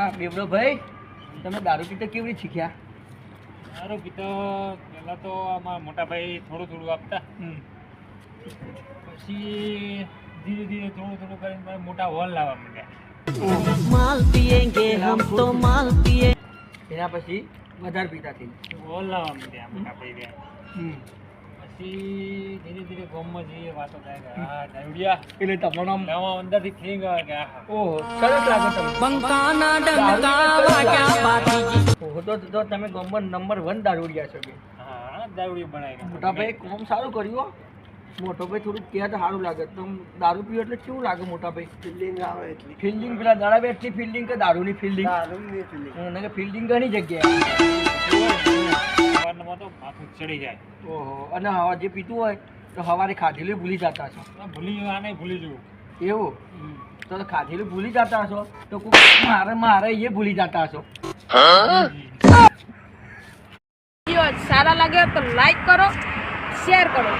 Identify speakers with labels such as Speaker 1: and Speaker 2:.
Speaker 1: હા બેવડો ભાઈ તમે દારૂ પીતા કેવી રીતે શીખ્યા?
Speaker 2: દારૂ પીતો પહેલાં તો અમારા મોટા ભાઈ થોડું થોડું આપતા, પછી ધીરે ધીરે થોડું થોડું કરીને મારે મોટા હોલ લાવવા માંડ્યા.
Speaker 3: माल पिएंगे हम तो माल पिए
Speaker 1: એના પછી વધારે પીતા થઈ.
Speaker 2: હોલ લાવવા માંડ્યા મોટા ભાઈ રહ્યા. પછી ધીરે ધીરે ગામમાં જઈએ વાતો થાય કે હા દારૂડિયા
Speaker 1: એટલે તમારો આમ
Speaker 2: નવા અંદરથી ફીંગ આવે કે આહા.
Speaker 1: ઓહો સરસ લાગે તમને.
Speaker 3: बंकाना डंका वाक्या बाती
Speaker 1: ઓહો તો તમે ગામમાં નંબર 1 દારૂડિયા છો કે?
Speaker 2: હા દારૂડિયો બનાવી
Speaker 1: મોટા ભાઈ કોમ સારું કર્યું હો. મોટો ભાઈ થોડું કહે તો સારું લાગે. તમે દારૂ પીવો એટલે કેવું લાગે મોટા ભાઈ? ફિલ્ડિંગ આવે એટલી. ફિલ્ડિંગ પેલા દાડા બે એટલી ફિલ્ડિંગ કે દારૂની ફિલ્ડિંગ? દારૂની ફિલ્ડિંગ. અને કે ફિલ્ડિંગ ઘણી જગ્યાએ.
Speaker 2: સવારમાં તો માથું ચડી જાય.
Speaker 1: ઓહો અને હવા જે પીતું હોય તો સવારે ખાધેલું ભૂલી જતા છો.
Speaker 2: ભૂલી જવા નહીં ભૂલી જવું.
Speaker 1: એવું તો ખાધેલું ભૂલી જતા હશો તો કોક મારે એ ભૂલી જતા હશો.
Speaker 4: સારા લાગે તો લાઈક કરો, શેર કરો.